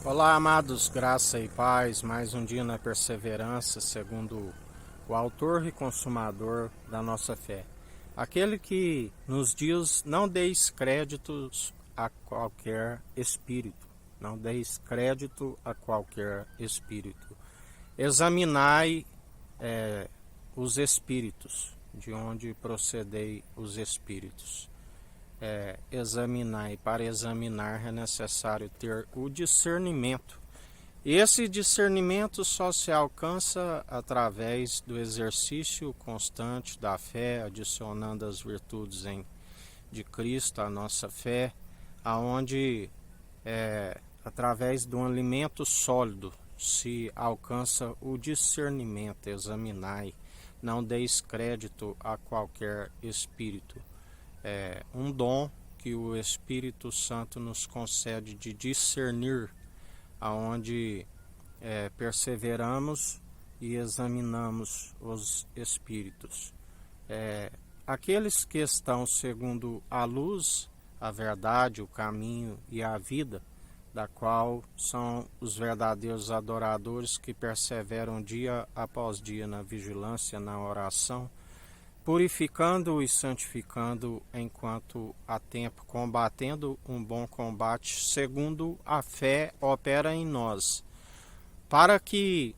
Olá, amados, graça e paz, mais um dia na perseverança, segundo o autor e consumador da nossa fé. Aquele que nos diz: não deis créditos a qualquer espírito, não deis crédito a qualquer espírito. Examinai os espíritos, de onde procedei os espíritos. Examinar, e para examinar é necessário ter o discernimento. Esse discernimento só se alcança através do exercício constante da fé, adicionando as virtudes de Cristo à nossa fé, aonde através de um alimento sólido se alcança o discernimento. Examinai, não deis crédito a qualquer espírito. Um dom que o Espírito Santo nos concede de discernir, aonde perseveramos e examinamos os espíritos. Aqueles que estão segundo a luz, a verdade, o caminho e a vida, da qual são os verdadeiros adoradores que perseveram dia após dia na vigilância, na oração, purificando e santificando enquanto há tempo, combatendo um bom combate, segundo a fé opera em nós, para que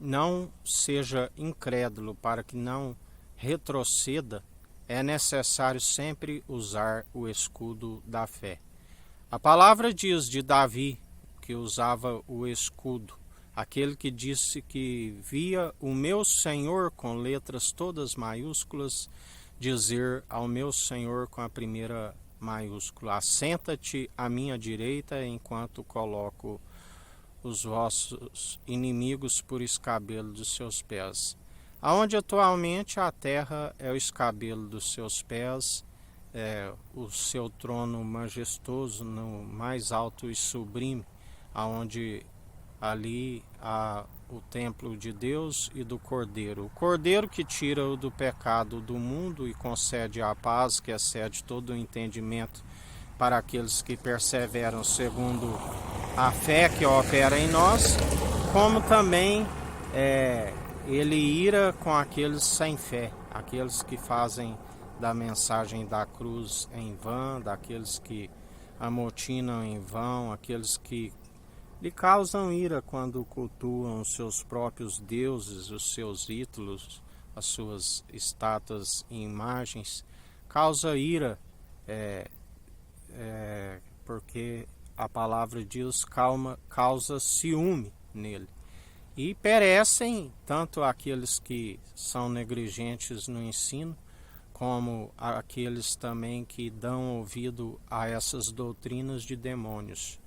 não seja incrédulo, para que não retroceda, é necessário sempre usar o escudo da fé. A palavra diz de Davi, que usava o escudo, aquele que disse que via o meu Senhor, com letras todas maiúsculas, dizer ao meu Senhor com a primeira maiúscula: assenta-te à minha direita enquanto coloco os vossos inimigos por escabelo dos seus pés. Aonde atualmente a terra é o escabelo dos seus pés, o seu trono majestoso no mais alto e sublime, aonde ali há o templo de Deus e do Cordeiro. O Cordeiro que tira do pecado do mundo e concede a paz, que excede todo o entendimento para aqueles que perseveram segundo a fé que opera em nós, como também ele ira com aqueles sem fé, aqueles que fazem da mensagem da cruz em vão, daqueles que amotinam em vão, aqueles que lhe causam ira quando cultuam os seus próprios deuses, os seus ídolos, as suas estátuas e imagens. Causa ira, porque a palavra diz causa ciúme nele. E perecem tanto aqueles que são negligentes no ensino, como aqueles também que dão ouvido a essas doutrinas de demônios.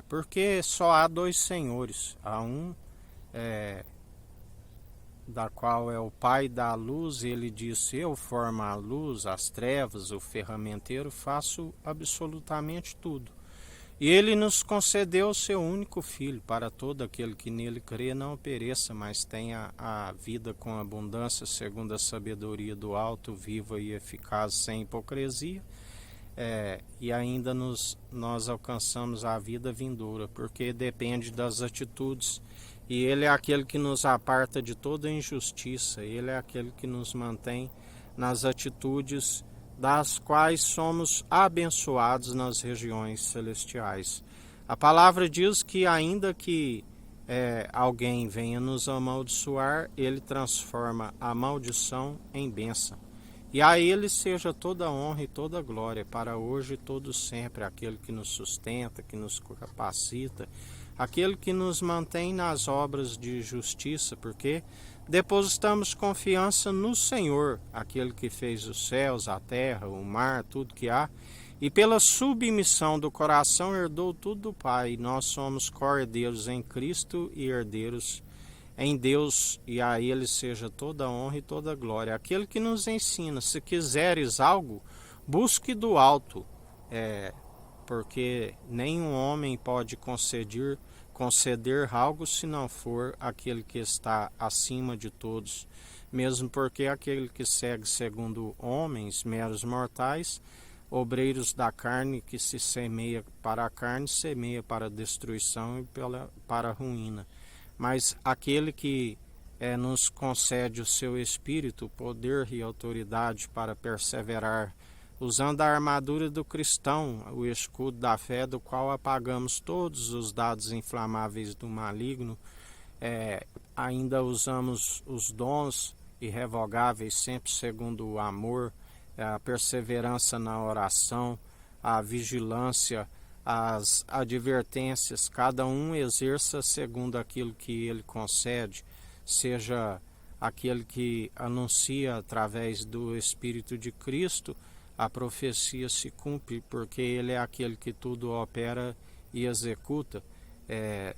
Porque só há dois senhores, há um da qual é o Pai da luz. Ele disse: eu formo a luz, as trevas, o ferramenteiro, faço absolutamente tudo. E ele nos concedeu o seu único Filho, para todo aquele que nele crê não pereça, mas tenha a vida com abundância, segundo a sabedoria do alto, viva e eficaz, sem hipocrisia. E ainda nós alcançamos a vida vindoura, porque depende das atitudes, e ele é aquele que nos aparta de toda injustiça, ele é aquele que nos mantém nas atitudes das quais somos abençoados nas regiões celestiais. A palavra diz que ainda que alguém venha nos amaldiçoar, ele transforma a maldição em bênção. E a ele seja toda a honra e toda a glória, para hoje e todo sempre, aquele que nos sustenta, que nos capacita, aquele que nos mantém nas obras de justiça, porque depositamos confiança no Senhor, aquele que fez os céus, a terra, o mar, tudo que há, e pela submissão do coração herdou tudo do Pai. Nós somos co-herdeiros em Cristo e herdeiros em Deus, e a ele seja toda a honra e toda a glória. Aquele que nos ensina: se quiseres algo, busque do alto, porque nenhum homem pode conceder algo se não for aquele que está acima de todos, mesmo porque aquele que segue segundo homens, meros mortais, obreiros da carne, que se semeia para a carne, semeia para a destruição e para a ruína. Mas aquele que nos concede o seu Espírito, poder e autoridade para perseverar, usando a armadura do cristão, o escudo da fé, do qual apagamos todos os dados inflamáveis do maligno, ainda usamos os dons irrevogáveis, sempre segundo o amor, a perseverança na oração, a vigilância, as advertências, cada um exerça segundo aquilo que ele concede, seja aquele que anuncia através do Espírito de Cristo, a profecia se cumpre, porque ele é aquele que tudo opera e executa.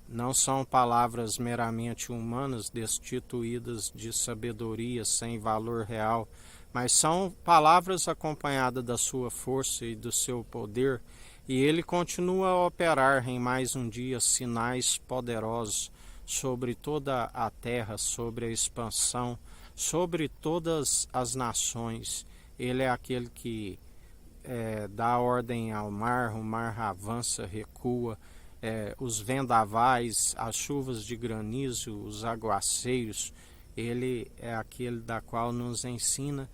Não são palavras meramente humanas, destituídas de sabedoria, sem valor real, mas são palavras acompanhadas da sua força e do seu poder, e ele continua a operar em mais um dia sinais poderosos sobre toda a terra, sobre a expansão, sobre todas as nações. Ele é aquele que dá ordem ao mar, o mar avança, recua, os vendavais, as chuvas de granizo, os aguaceiros. Ele é aquele da qual nos ensina.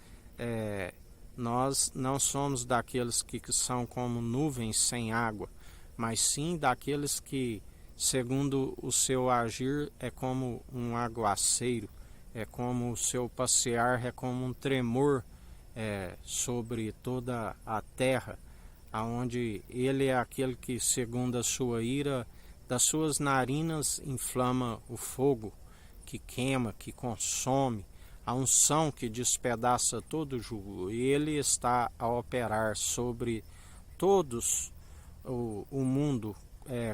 Nós não somos daqueles que são como nuvens sem água, mas sim daqueles que, segundo o seu agir, é como um aguaceiro, é como o seu passear, é como um tremor sobre toda a terra, aonde ele é aquele que, segundo a sua ira, das suas narinas inflama o fogo, que queima, que consome, a unção que despedaça todo o jugo. E ele está a operar sobre todos o mundo.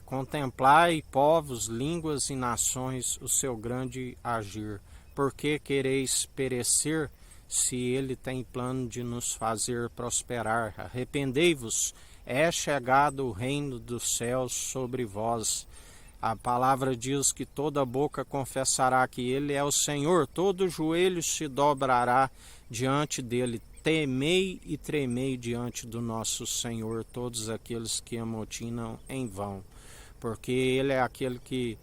Contemplai, povos, línguas e nações, o seu grande agir. Por que quereis perecer, se ele tem plano de nos fazer prosperar? Arrependei-vos, é chegado o reino dos céus sobre vós. A palavra diz que toda boca confessará que ele é o Senhor, todo joelho se dobrará diante dele. Temei e tremei diante do nosso Senhor todos aqueles que amotinam em vão, porque ele é aquele que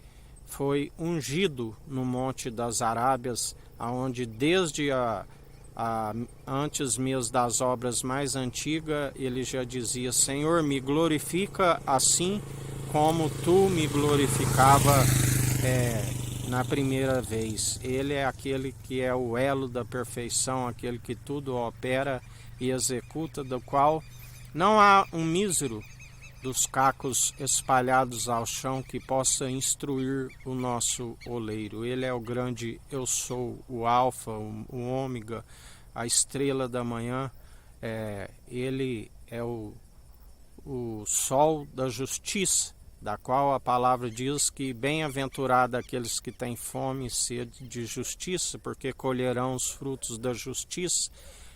foi ungido no Monte das Arábias, aonde desde antes mesmo das obras mais antigas, ele já dizia: Senhor, me glorifica assim como tu me glorificava na primeira vez. Ele é aquele que é o elo da perfeição, aquele que tudo opera e executa, do qual não há um mísero dos cacos espalhados ao chão que possa instruir o nosso oleiro. Ele é o grande eu sou, o alfa, o ômega, a estrela da manhã. Ele é o sol da justiça, da qual a palavra diz que bem-aventurado aqueles que têm fome e sede de justiça, porque colherão os frutos da justiça,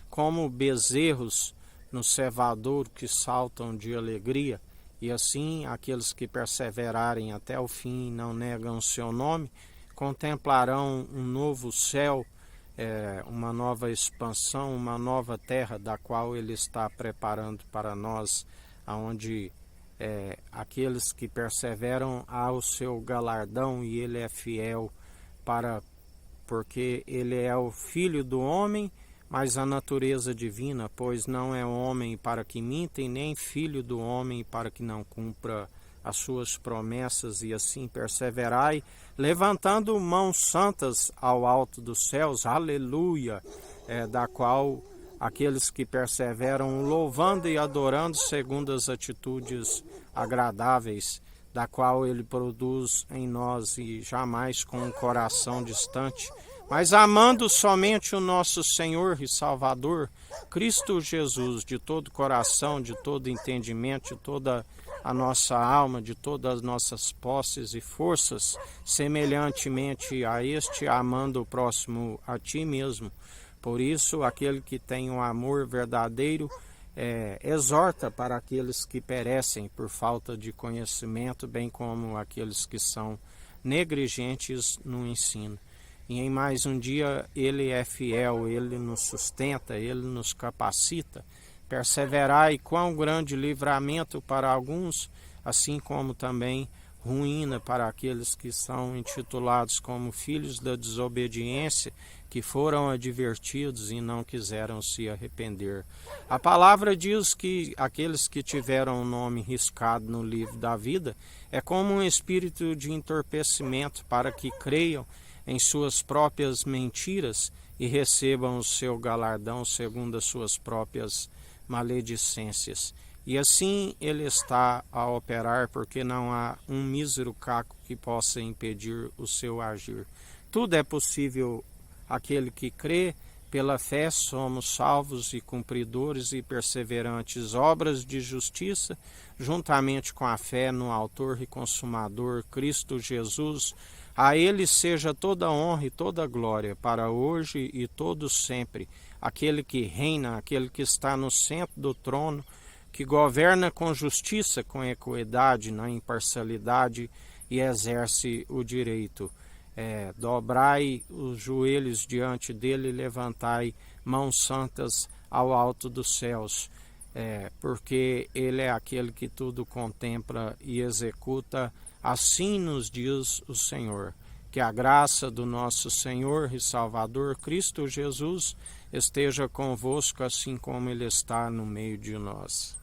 como bezerros no cevadouro que saltam de alegria. E assim aqueles que perseverarem até o fim e não negam o seu nome, contemplarão um novo céu, uma nova expansão, uma nova terra, da qual ele está preparando para nós, aonde aqueles que perseveram há o seu galardão, e ele é fiel porque ele é o Filho do homem, mas a natureza divina, pois não é homem para que minta, e nem filho do homem para que não cumpra as suas promessas. E assim perseverai, levantando mãos santas ao alto dos céus, aleluia, da qual aqueles que perseveram louvando e adorando segundo as atitudes agradáveis, da qual ele produz em nós, e jamais com um coração distante, mas amando somente o nosso Senhor e Salvador, Cristo Jesus, de todo coração, de todo entendimento, de toda a nossa alma, de todas as nossas posses e forças, semelhantemente a este, amando o próximo a ti mesmo. Por isso, aquele que tem um amor verdadeiro exorta para aqueles que perecem por falta de conhecimento, bem como aqueles que são negligentes no ensino. E em mais um dia ele é fiel, ele nos sustenta, ele nos capacita, Perseverai, quão grande livramento para alguns, assim como também ruína para aqueles que são intitulados como filhos da desobediência, que foram advertidos e não quiseram se arrepender. A palavra diz que aqueles que tiveram o nome riscado no livro da vida é como um espírito de entorpecimento para que creiam em suas próprias mentiras e recebam o seu galardão segundo as suas próprias maledicências. E assim ele está a operar, porque não há um mísero caco que possa impedir o seu agir. Tudo é possível àquele que crê. Pela fé somos salvos e cumpridores e perseverantes obras de justiça, juntamente com a fé no Autor e Consumador, Cristo Jesus. A Ele seja toda honra e toda glória, para hoje e todo sempre. Aquele que reina, aquele que está no centro do trono, que governa com justiça, com equidade, na imparcialidade e exerce o direito. Dobrai os joelhos diante dele e levantai mãos santas ao alto dos céus, porque ele é aquele que tudo contempla e executa. Assim nos diz o Senhor. Que a graça do nosso Senhor e Salvador Cristo Jesus esteja convosco, assim como ele está no meio de nós.